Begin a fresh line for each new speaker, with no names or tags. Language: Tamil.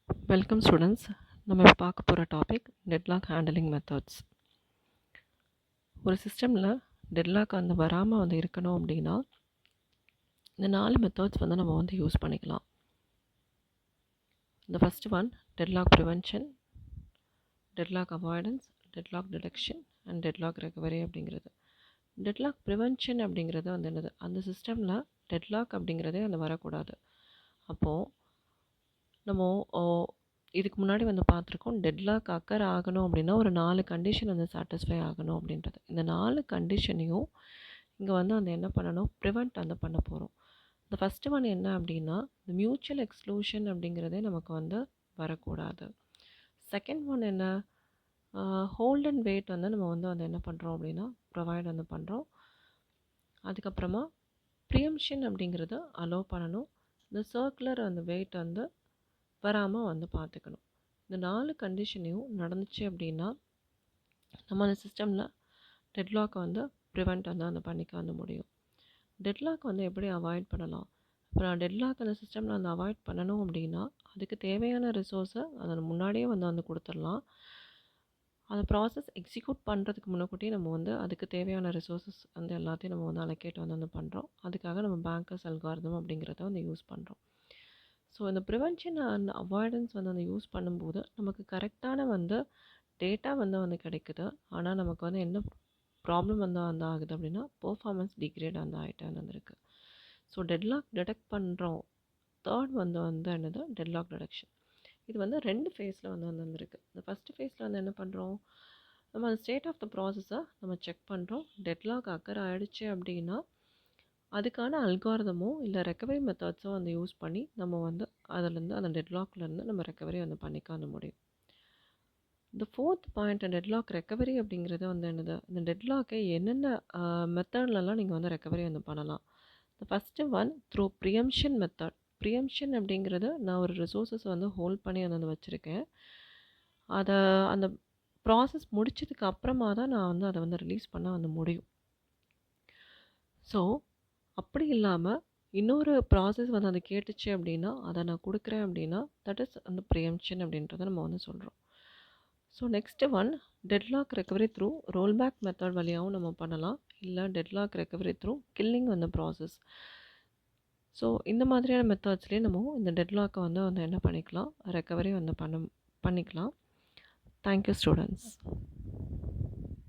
Welcome students. நம்ம இப்போ பார்க்க போகிற டாபிக் டெட்லாக் ஹேண்டலிங் மெத்தட்ஸ். ஒரு சிஸ்டமில் டெட்லாக் வராமல் இருக்கணும் அப்படின்னா இந்த 4 மெத்தட்ஸ் நம்ம யூஸ் பண்ணிக்கலாம். இந்த first one deadlock prevention, deadlock avoidance, deadlock detection and deadlock recovery அப்படிங்கிறது. டெட்லாக் ப்ரிவென்ஷன் அப்படிங்கிறது என்னது, அந்த சிஸ்டமில் டெட்லாக் அப்படிங்கிறதே வரக்கூடாது. அப்போது நம்ம இதுக்கு முன்னாடி பார்த்துருக்கோம், டெட்லாக் அக்கர் ஆகணும் அப்படின்னா ஒரு 4 கண்டிஷன் சாட்டிஸ்ஃபை ஆகணும் அப்படின்றது. இந்த 4 கண்டிஷனையும் இங்கே என்ன பண்ணணும், ப்ரிவெண்ட் பண்ண போகிறோம். இந்த ஃபஸ்ட்டு ஒன் என்ன அப்படின்னா, இந்த மியூச்சுவல் எக்ஸ்க்ளூஷன் அப்படிங்கிறதே நமக்கு வரக்கூடாது. செகண்ட் ஒன் என்ன, ஹோல்ட் அண்ட் வெயிட் நம்ம என்ன பண்ணுறோம் அப்படின்னா ப்ரொவைட் பண்ணுறோம். அதுக்கப்புறமா ப்ரியம்ஷன் அப்படிங்கிறத அலோவ் பண்ணணும். இந்த சர்க்குலர் வெயிட் வராமல் பார்த்துக்கணும். இந்த 4 கண்டிஷனையும் நடந்துச்சு அப்படின்னா நம்ம அந்த சிஸ்டமில் டெட்லாக்கை ப்ரிவெண்ட் பண்ணிக்க முடியும். டெட்லாக் எப்படி அவாய்ட் பண்ணலாம், இப்போ நான் டெட்லாக் அந்த சிஸ்டமில் அவாய்ட் பண்ணணும் அப்படின்னா அதுக்கு தேவையான ரிசோர்ஸை அதை முன்னாடியே கொடுத்துடலாம். அந்த ப்ராசஸ் எக்ஸிக்யூட் பண்ணுறதுக்கு முன்னாடியே நம்ம அதுக்கு தேவையான ரிசோர்ஸஸ் எல்லாத்தையும் நம்ம அலோகேட் பண்ணுறோம். அதுக்காக நம்ம பேங்கர்ஸ் அல்காரிதம் அப்படிங்கிறத யூஸ் பண்ணுறோம். ஸோ இந்த ப்ரிவென்ஷன் அண்ட் அவாய்டன்ஸ் யூஸ் பண்ணும்போது நமக்கு கரெக்டான டேட்டா கிடைக்குது. ஆனால் நமக்கு என்ன ப்ராப்ளம் ஆகுது அப்படின்னா பெர்ஃபார்மன்ஸ் டிக்ரேட் ஆகிட்டே வந்திருக்கு. ஸோ டெட்லாக் டிடெக்ட் பண்ணுறோம். தேர்ட் என்னது, டெட்லாக் டிடெக்ஷன். இது 2 ஃபேஸில் வந்திருக்கு. இந்த ஃபஸ்ட்டு ஃபேஸில் என்ன பண்ணுறோம், நம்ம அந்த ஸ்டேட் ஆஃப் த ப்ராசஸை நம்ம செக் பண்ணுறோம். டெட்லாக் அக்கர் ஆகிடுச்சு அப்படின்னா அதுக்கான அல்காரிதமோ இல்லை ரெக்கவரி மெத்தட்ஸோ யூஸ் பண்ணி நம்ம அதிலேருந்து அந்த டெட்லாக்லேருந்து நம்ம ரெக்கவரி பண்ணிக்க முடியும். இந்த ஃபோர்த் பாயிண்ட் டெட்லாக் ரெக்கவரி அப்படிங்கிறது என்னது, இந்த டெட்லாக்கை என்னென்ன மெத்தட்லலாம் நீங்கள் ரெக்கவரி பண்ணலாம். இந்த ஃபஸ்ட்டு ஒன் த்ரூ ப்ரியம்ஷன் மெத்தட். ப்ரியம்ஷன் அப்படிங்கிறது நான் ஒரு ரிசோர்ஸஸ் ஹோல்ட் பண்ணி வச்சுருக்கேன். அதை அந்த ப்ராசஸ் முடிச்சதுக்கு அப்புறமா தான் நான் அதை ரிலீஸ் பண்ண முடியும். ஸோ அப்படி இல்லாமல் இன்னொரு ப்ராசஸ் அதை கேட்டுச்சு அப்படின்னா அதை நான் கொடுக்குறேன் அப்படின்னா தட் இஸ் அந்த ப்ரியம்ஷன் அப்படின்றத நம்ம சொல்கிறோம். So next one deadlock recovery through rollback method வழியாகவும் நம்ம பண்ணலாம். இல்லை deadlock recovery through killing process. So இந்த மாதிரியான மெத்தட்ஸ்லேயே நம்ம இந்த டெட்லாக்கை என்ன பண்ணிக்கலாம், ரெக்கவரி பண்ணிக்கலாம். Thank you students.